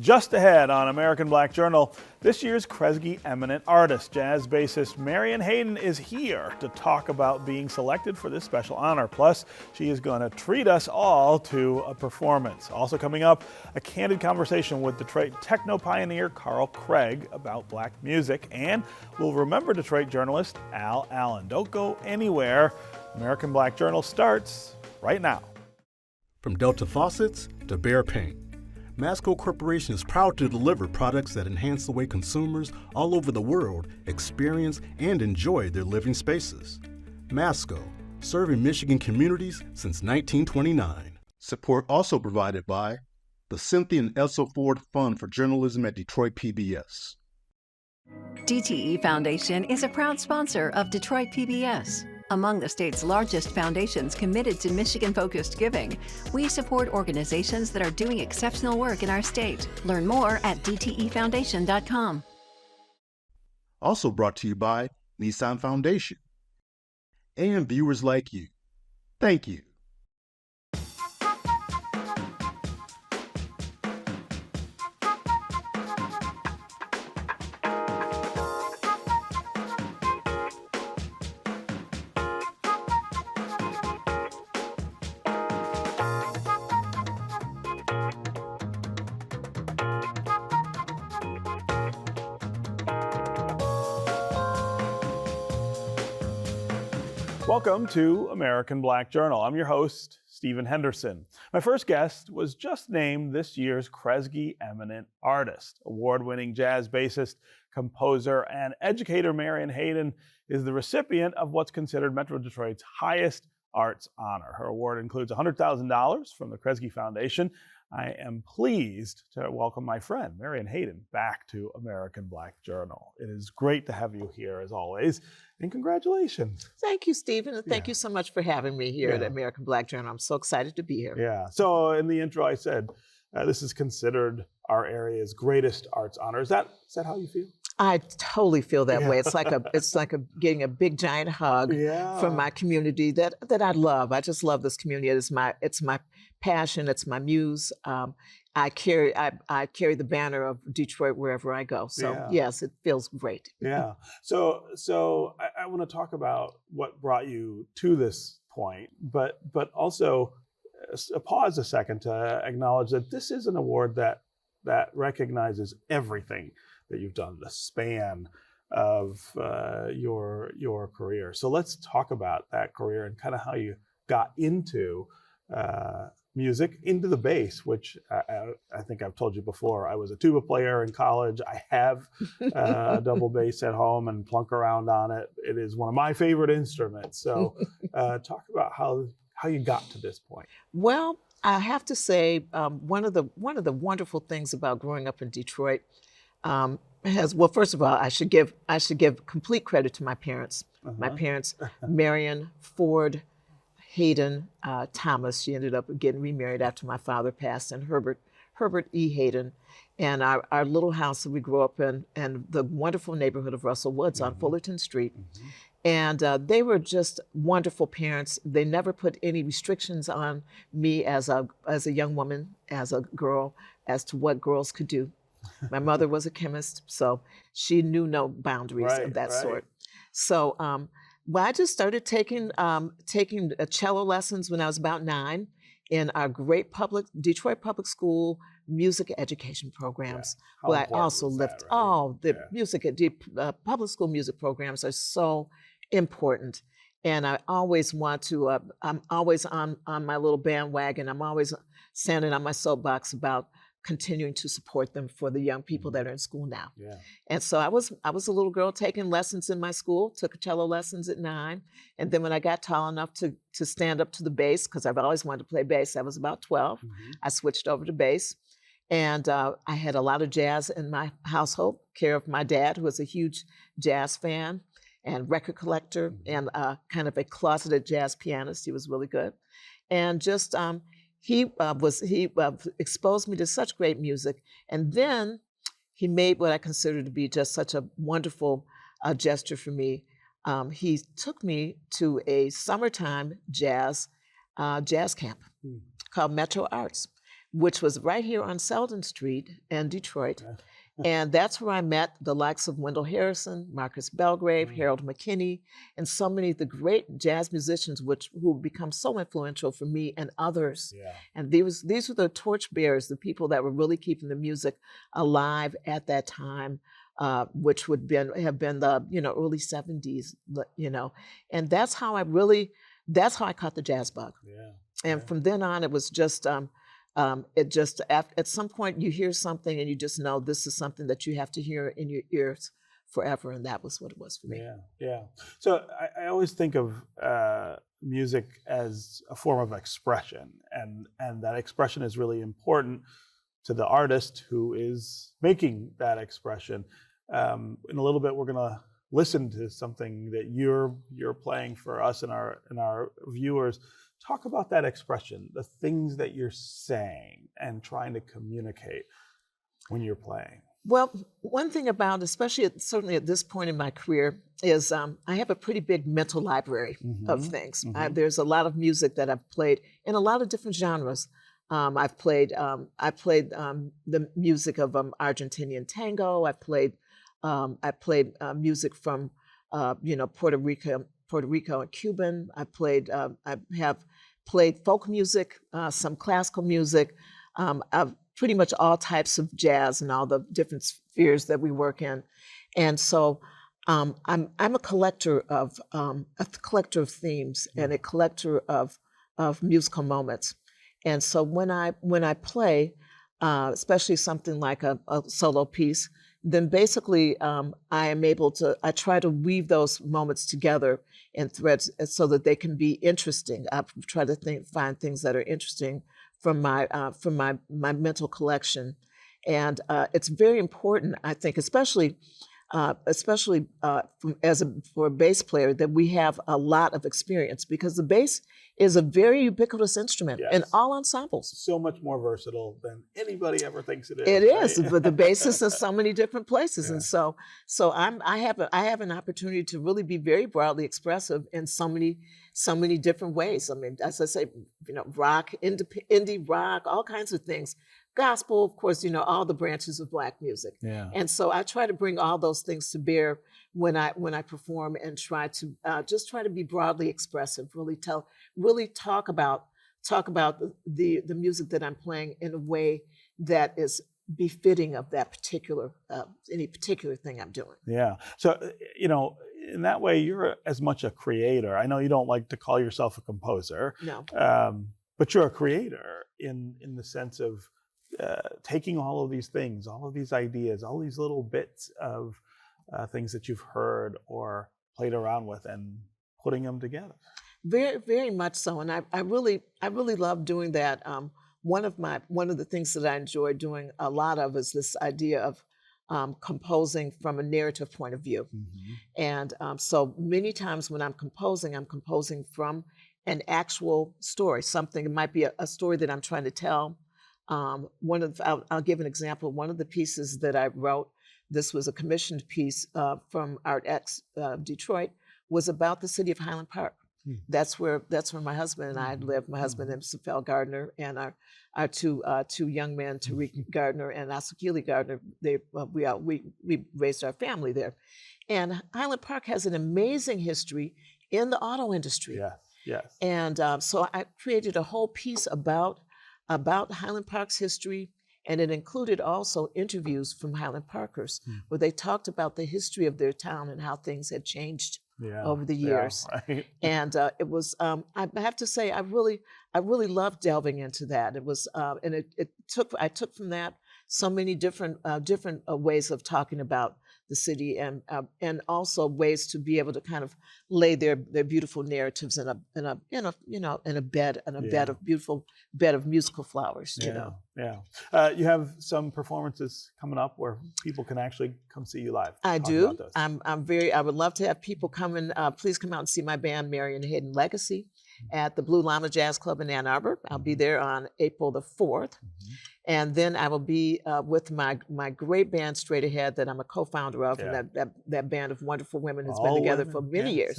Just ahead on American Black Journal, this year's Kresge Eminent Artist, jazz bassist Marion Hayden is here to talk about being selected for this special honor. Plus, she is going to treat us all to a performance. Also coming up, a candid conversation with Detroit techno pioneer Carl Craig about black music. And we'll remember Detroit journalist Al Allen. Don't go anywhere. American Black Journal starts right now. From Delta faucets to Behr paint, Masco Corporation is proud to deliver products that enhance the way consumers all over the world experience and enjoy their living spaces. Masco, serving Michigan communities since 1929. Support also provided by the Cynthia and Elsa Ford Fund for Journalism at Detroit PBS. DTE Foundation is a proud sponsor of Detroit PBS. Among the state's largest foundations committed to Michigan-focused giving, we support organizations that are doing exceptional work in our state. Learn more at dtefoundation.com. Also brought to you by Nissan Foundation and viewers like you. Thank you. Welcome to American Black Journal. I'm your host, Stephen Henderson. My first guest was just named this year's Kresge Eminent Artist. Award-winning jazz bassist, composer, and educator Marion Hayden is the recipient of what's considered Metro Detroit's highest arts honor. Her award includes $100,000 from the Kresge Foundation. I am pleased to welcome my friend, Marion Hayden, back to American Black Journal. It is great to have you here, as always, and congratulations. Thank you, Stephen, and thank you so much for having me here at American Black Journal. I'm so excited to be here. Yeah, so in the intro I said, this is considered our area's greatest arts honor. Is that how you feel? I totally feel that way. It's like getting a big giant hug from my community that I love. I just love this community. It's my passion. It's my muse. I carry the banner of Detroit wherever I go. So yes, it feels great. Yeah. So I want to talk about what brought you to this point, but also pause a second to acknowledge that this is an award that recognizes everything that you've done, the span of your career. So let's talk about that career and kind of how you got into music, into the bass, which I think I've told you before. I was a tuba player in college. I have a double bass at home and plunk around on it. It is one of my favorite instruments. So talk about how you got to this point. Well, I have to say one of the wonderful things about growing up in Detroit first of all, I should give complete credit to my parents. My parents, Marion Ford Hayden Thomas. She ended up getting remarried after my father passed, and Herbert E. Hayden. And our little house that we grew up in, and the wonderful neighborhood of Russell Woods on Fullerton Street. And they were just wonderful parents. They never put any restrictions on me as a young woman, as a girl, as to what girls could do. My mother was a chemist, so she knew no boundaries of that sort. So I just started taking cello lessons when I was about 9 in our great Detroit Public School music education programs. But I also lived public school music programs are so important. And I always want to, I'm always on my little bandwagon. I'm always standing on my soapbox about continuing to support them for the young people that are in school now. And so I was a little girl taking lessons in my school, took cello lessons at 9. And then when I got tall enough to stand up to the bass, because I've always wanted to play bass, I was about 12, I switched over to bass. And I had a lot of jazz in my household, care of my dad, who was a huge jazz fan and record collector and kind of a closeted jazz pianist. He was really good. And just, he exposed me to such great music. And then he made what I consider to be just such a wonderful gesture for me. He took me to a summertime jazz camp called Metro Arts, which was right here on Selden Street in Detroit. And that's where I met the likes of Wendell Harrison, Marcus Belgrave, Harold McKinney, and so many of the great jazz musicians who become so influential for me and others. Yeah. And these were the torchbearers, the people that were really keeping the music alive at that time, which would have been the early 70s, and that's how I caught the jazz bug. Yeah. And from then on, it was just at some point you hear something and you just know this is something that you have to hear in your ears forever, and that was what it was for me. Yeah. So I always think of music as a form of expression, and that expression is really important to the artist who is making that expression. In a little bit, we're gonna listen to something that you're playing for us and our viewers. Talk about that expression, the things that you're saying and trying to communicate when you're playing. Well, one thing about, certainly at this point in my career, is I have a pretty big mental library of things. There's a lot of music that I've played in a lot of different genres. I played the music of Argentinian tango. I played music from Puerto Rico and Cuban. I have played folk music, some classical music, pretty much all types of jazz and all the different spheres that we work in. And so I'm a collector of themes and a collector of musical moments. And so when I play, especially something like a solo piece, then basically I try to weave those moments together in threads so that they can be interesting. I try to find things that are interesting from my mental collection. And it's very important, I think, especially for a bass player, that we have a lot of experience, because the bass is a very ubiquitous instrument in all ensembles. So much more versatile than anybody ever thinks it is. It is, but the bass is in so many different places, and so I have an opportunity to really be very broadly expressive in so many different ways. I mean, as I say, rock, indie rock, all kinds of things. Gospel, of course, all the branches of Black music. Yeah. And so I try to bring all those things to bear when I perform, and try to be broadly expressive, really talk about the music that I'm playing in a way that is befitting of that any particular thing I'm doing. Yeah. So, in that way, you're as much a creator. I know you don't like to call yourself a composer. No. But you're a creator in the sense of taking all of these things, all of these ideas, all these little bits of things that you've heard or played around with, and putting them together. Very, very much so, and I really love doing that. One of the things that I enjoy doing a lot of is this idea of composing from a narrative point of view, and so many times when I'm composing from an actual story. Something, it might be a story that I'm trying to tell. I'll give an example. One of the pieces that I wrote, this was a commissioned piece from ArtX Detroit, was about the city of Highland Park. That's where my husband and I live. My husband is Safel Gardner, and our two young men, Tariq Gardner and Asakili Gardner. We raised our family there, and Highland Park has an amazing history in the auto industry. Yes. And so I created a whole piece about Highland Park's history, and it included also interviews from Highland Parkers where they talked about the history of their town and how things had changed over the years. Right. And it was, I have to say, I really loved delving into that. It was, and I took from that so many different ways of talking about the city, and also ways to be able to kind of lay their beautiful narratives in a bed of beautiful bed of musical flowers. Yeah. You have some performances coming up where people can actually come see you live. I do. I would love to have people come and please come out and see my band, Marion Hayden Legacy. at the Blue Llama Jazz Club in Ann Arbor. I'll be there on April the 4th. And then I will be with my great band Straight Ahead that I'm a co-founder of, and that band of wonderful women has been together for many years.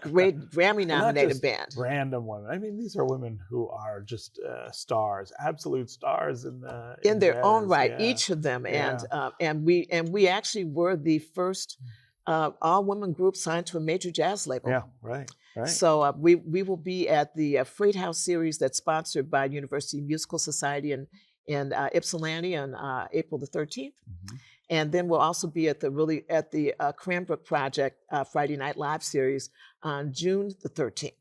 Great Grammy-nominated band. Random women. I mean, these are women who are just stars, absolute stars in their own jazz. right, each of them. And we actually were the first all-women group signed to a major jazz label. Yeah, right. So we will be at the Freight House series that's sponsored by University Musical Society in Ypsilanti on April the 13th. And then we'll also be at the Cranbrook Project Friday Night Live series on June the 13th.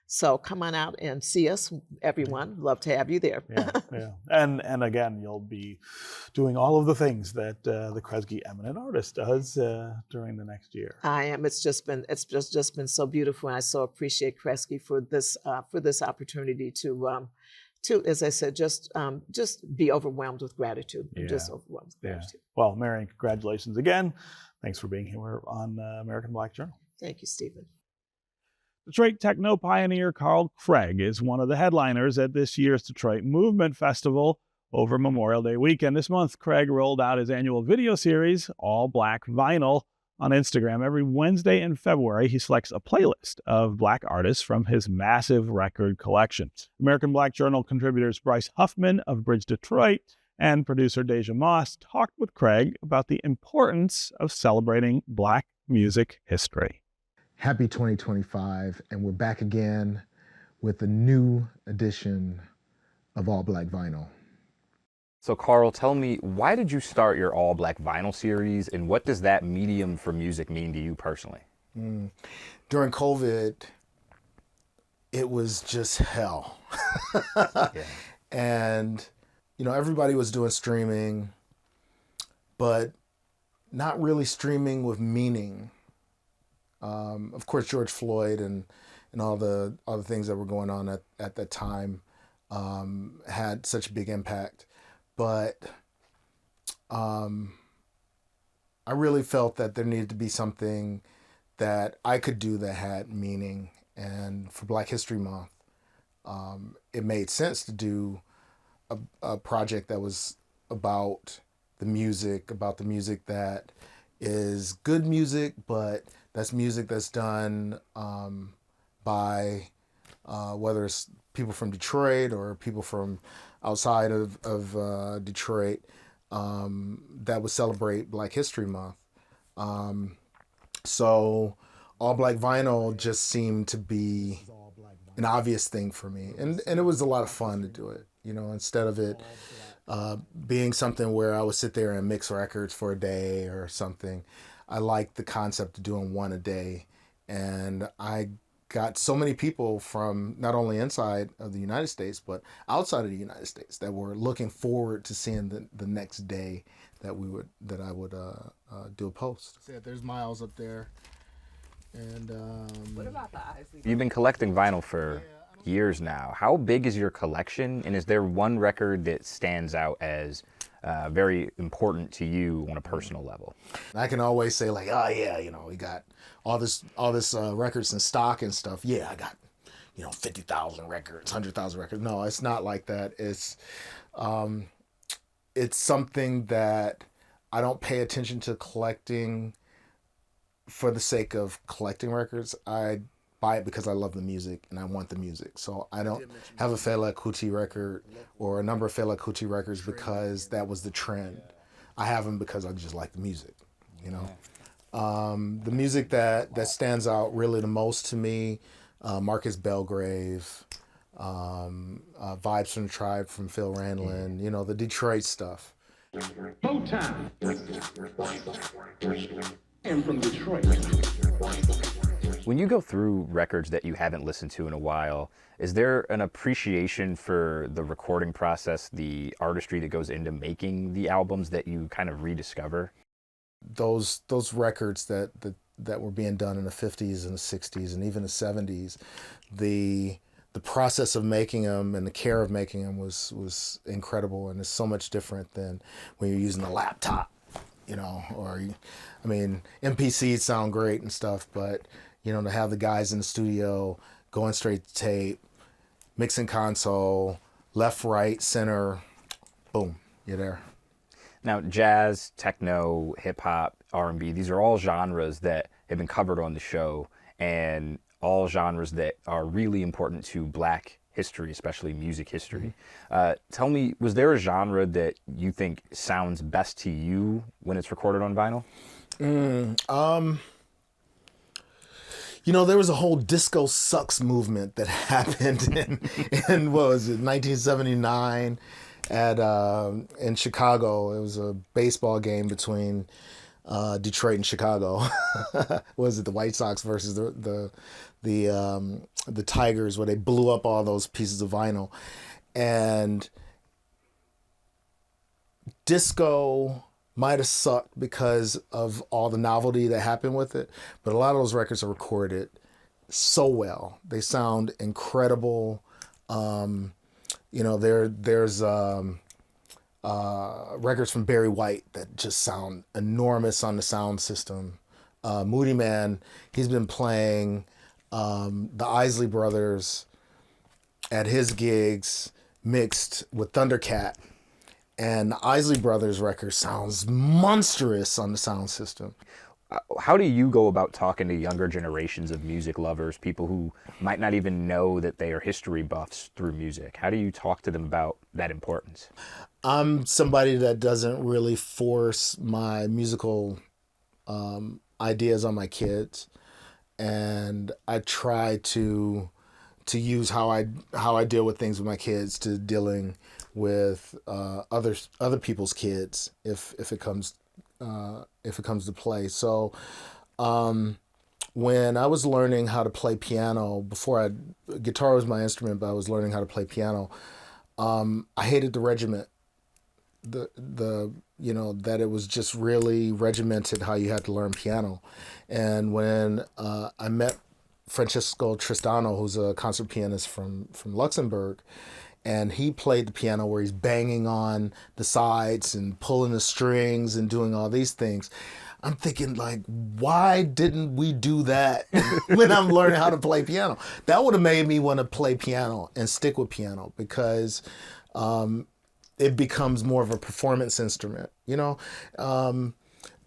So come on out and see us, everyone. Love to have you there. And again, you'll be doing all of the things that the Kresge Eminent Artist does during the next year. I am. It's just been so beautiful, and I so appreciate Kresge for this opportunity to, as I said, just be overwhelmed with gratitude. I'm just overwhelmed with gratitude. Well, Marion, congratulations again. Thanks for being here on American Black Journal. Thank you, Stephen. Detroit techno pioneer Carl Craig is one of the headliners at this year's Detroit Movement Festival over Memorial Day weekend. This month, Craig rolled out his annual video series, All Black Vinyl, on Instagram. Every Wednesday in February, he selects a playlist of Black artists from his massive record collection. American Black Journal contributors Bryce Huffman of BridgeDetroit and producer Daijah Moss talked with Craig about the importance of celebrating Black music history. Happy 2025, and we're back again with a new edition of All Black Vinyl. So Carl, tell me, why did you start your All Black Vinyl series, and what does that medium for music mean to you personally? During COVID, it was just hell. And, everybody was doing streaming, but not really streaming with meaning. Of course, George Floyd and all the things that were going on at that time had such a big impact. But I really felt that there needed to be something that I could do that had meaning. And for Black History Month, it made sense to do a project that was about the music that is good music, but that's music that's done by whether it's people from Detroit or people from outside of Detroit that would celebrate Black History Month. So All Black Vinyl just seemed to be an obvious thing for me. And it was a lot of fun to do it, instead of it being something where I would sit there and mix records for a day or something. I liked the concept of doing one a day. And I got so many people from not only inside of the United States, but outside of the United States that were looking forward to seeing the next day that I would do a post. Yeah, there's Miles up there. And what about the eyes? You've been collecting vinyl for years now. How big is your collection, and is there one record that stands out as very important to you on a personal level? I can always say like, oh yeah, we got all this records in stock and stuff. Yeah, I got 50,000 records, 100,000 records. No, it's not like that. It's something that I don't pay attention to collecting for the sake of collecting records. I buy it because I love the music and I want the music. So I don't have a Fela Kuti record or a number of Fela Kuti records because that was the trend. I have them because I just like the music, The music that stands out really the most to me, Marcus Belgrave, Vibes from the Tribe from Phil Randlin, the Detroit stuff. Motown. And from Detroit. When you go through records that you haven't listened to in a while, is there an appreciation for the recording process, the artistry that goes into making the albums that you kind of rediscover? Those records that were being done in the 50s and the 60s and even the 70s, the process of making them and the care of making them was incredible, and it's so much different than when you're using a laptop, MPCs sound great and stuff, but to have the guys in the studio going straight to tape, mixing console, left, right, center, boom, you're there. Now, jazz, techno, hip hop, R&B, these are all genres that have been covered on the show, and all genres that are really important to Black history, especially music history. Tell me, was there a genre that you think sounds best to you when it's recorded on vinyl? You know, there was a whole disco sucks movement that happened in what was it, 1979 in Chicago. It was a baseball game between Detroit and Chicago. Was it the White Sox versus the Tigers, where they blew up all those pieces of vinyl? And disco might have sucked because of all the novelty that happened with it, but a lot of those records are recorded so well. They sound incredible. You know, there's records from Barry White that just sound enormous on the sound system. Moody Man, he's been playing the Isley Brothers at his gigs mixed with Thundercat. And the Isley Brothers record sounds monstrous on the sound system. How do you go about talking to younger generations of music lovers, people who might not even know that they are history buffs through music? How do you talk to them about that importance? I'm somebody that doesn't really force my musical ideas on my kids, and I try to use how I deal with things with my kids to dealing with other people's kids if it comes to play. So when I was learning how to play piano, guitar was my instrument, but I was learning how to play piano. I hated the regiment. You know, that it was just really regimented how you had to learn piano. And when I met Francesco Tristano, who's a concert pianist from Luxembourg, and he played the piano where he's banging on the sides and pulling the strings and doing all these things. I'm thinking, like, why didn't we do that when I'm learning how to play piano? That would have made me want to play piano and stick with piano, because it becomes more of a performance instrument, you know?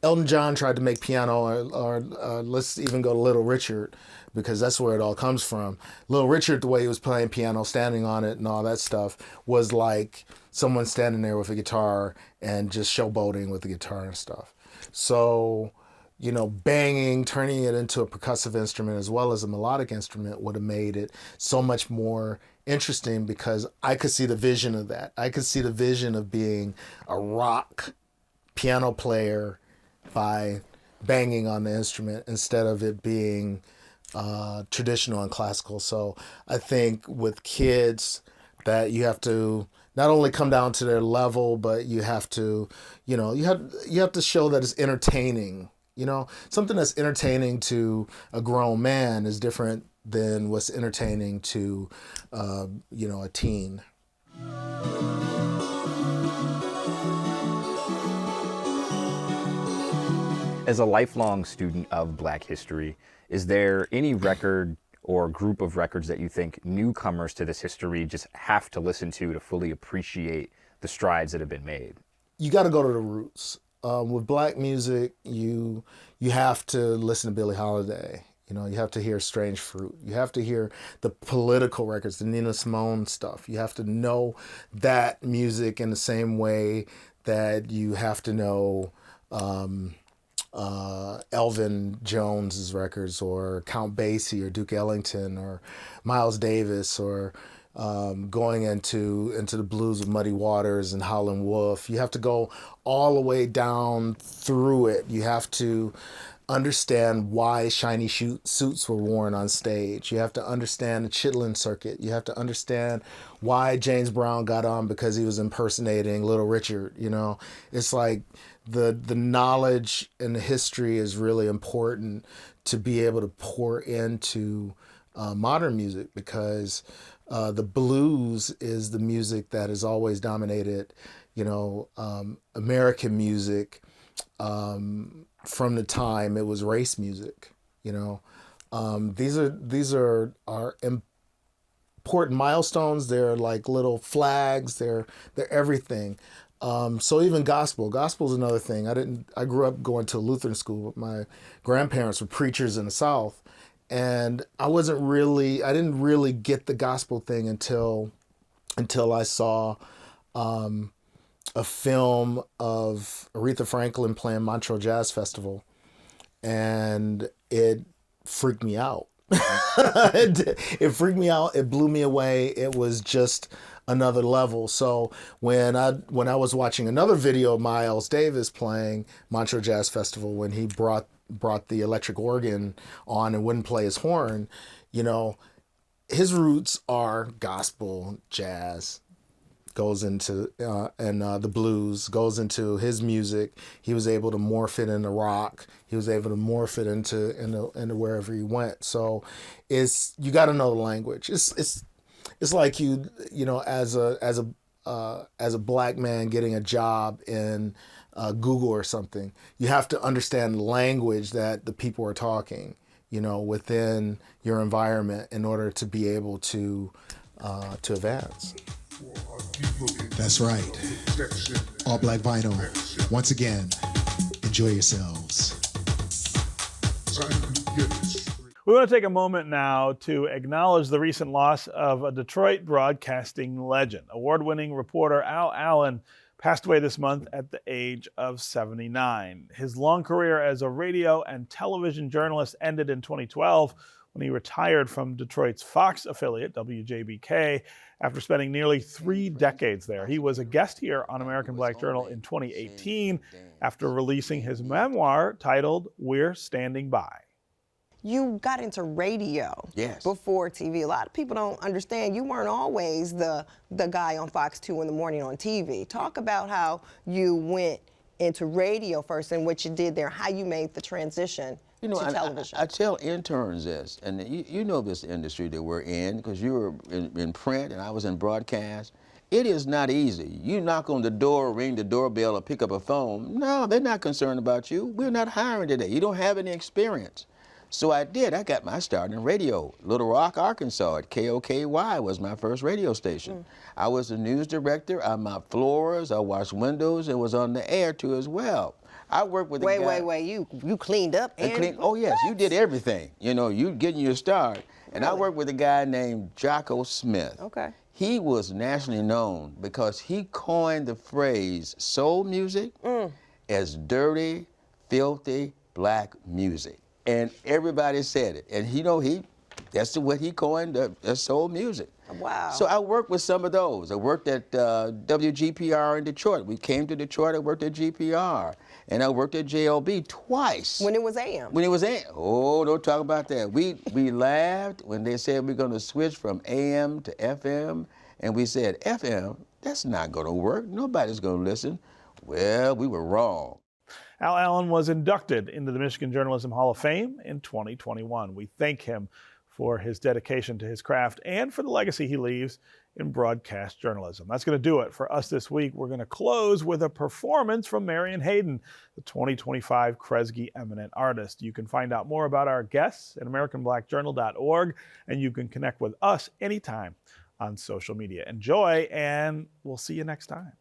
Elton John tried to make piano, or let's even go to Little Richard, because that's where it all comes from. Little Richard, the way he was playing piano, standing on it and all that stuff, was like someone standing there with a guitar and just showboating with the guitar and stuff. So, you know, banging, turning it into a percussive instrument as well as a melodic instrument would have made it so much more interesting, because I could see the vision of that. I could see the vision of being a rock piano player by banging on the instrument instead of it being traditional and classical. So I think with kids that you have to not only come down to their level, but you have to, you know, you have to show that it's entertaining. You know, something that's entertaining to a grown man is different than what's entertaining to, you know, a teen. As a lifelong student of Black history, is there any record or group of records that you think newcomers to this history just have to listen to fully appreciate the strides that have been made? You got to go to the roots. With Black music, you have to listen to Billie Holiday. You know, you have to hear Strange Fruit. You have to hear the political records, the Nina Simone stuff. You have to know that music in the same way that you have to know Elvin Jones's records, or Count Basie, or Duke Ellington, or Miles Davis, or going into the blues of Muddy Waters and Howlin' Wolf. You have to go all the way down through it. You have to understand why shiny suits were worn on stage. You have to understand the Chitlin circuit. You have to understand why James Brown got on because he was impersonating Little Richard. You know, it's like the knowledge and the history is really important to be able to pour into modern music, because the blues is the music that has always dominated, you know, American music from the time it was race music. You know, These are important milestones. They're like little flags. They're everything. So even gospel is another thing. I grew up going to a Lutheran school, but my grandparents were preachers in the South, and I didn't really get the gospel thing until I saw a film of Aretha Franklin playing Montreux Jazz Festival, and it freaked me out. It freaked me out. It blew me away. It was just another level. So when I was watching another video of Miles Davis playing Montreux Jazz Festival, when he brought the electric organ on and wouldn't play his horn, his roots are gospel, jazz, goes into the blues, goes into his music. He was able to morph it into rock. He was able to morph it into wherever he went. So you got to know the language. It's like as a black man getting a job in Google or something, you have to understand the language that the people are talking, within your environment in order to be able to advance. That's right. All Black Vinyl. Once again, enjoy yourselves. We want to take a moment now to acknowledge the recent loss of a Detroit broadcasting legend. Award-winning reporter Al Allen passed away this month at the age of 79. His long career as a radio and television journalist ended in 2012 when he retired from Detroit's Fox affiliate, WJBK, after spending nearly 3 decades there. He was a guest here on American Black Journal in 2018 after releasing his memoir titled We're Standing By. You got into radio before TV. A lot of people don't understand you weren't always the guy on Fox 2 in the morning on TV. Talk about how you went into radio first and what you did there, how you made the transition to television. I tell interns this, and you know this industry that we're in, because you were in print and I was in broadcast. It is not easy. You knock on the door, ring the doorbell, or pick up a phone. No, they're not concerned about you. We're not hiring today. You don't have any experience. So I did. I got my start in radio. Little Rock, Arkansas at KOKY was my first radio station. I was the news director. I mopped floors, I washed windows, and was on the air too as well. I worked with a guy. Wait, you cleaned up and oh yes, you did everything. You getting your start. And I worked with a guy named Jocko Smith. Okay. He was nationally known because he coined the phrase soul music as dirty, filthy black music. And everybody said it. And that's what he coined, that's soul music. Wow. So I worked with some of those. I worked at WGPR in Detroit. We came to Detroit, I worked at GPR. And I worked at JLB twice. When it was AM. When it was AM. Oh, don't talk about that. We laughed when they said we're going to switch from AM to FM. And we said, FM, that's not going to work. Nobody's going to listen. Well, we were wrong. Al Allen was inducted into the Michigan Journalism Hall of Fame in 2021. We thank him for his dedication to his craft and for the legacy he leaves in broadcast journalism. That's going to do it for us this week. We're going to close with a performance from Marion Hayden, the 2025 Kresge Eminent Artist. You can find out more about our guests at AmericanBlackJournal.org, and you can connect with us anytime on social media. Enjoy, and we'll see you next time.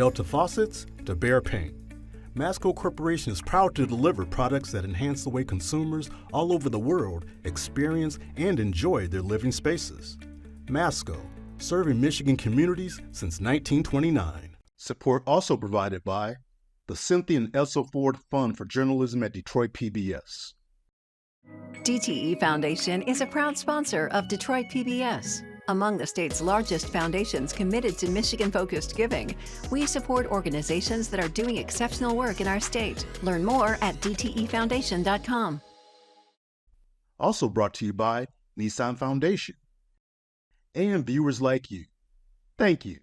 Delta faucets to Behr paint, Masco Corporation is proud to deliver products that enhance the way consumers all over the world experience and enjoy their living spaces. Masco, serving Michigan communities since 1929. Support also provided by the Cynthia and Elsa Ford Fund for Journalism at Detroit PBS. DTE Foundation is a proud sponsor of Detroit PBS. Among the state's largest foundations committed to Michigan-focused giving, we support organizations that are doing exceptional work in our state. Learn more at dtefoundation.com. Also brought to you by Nissan Foundation and viewers like you. Thank you.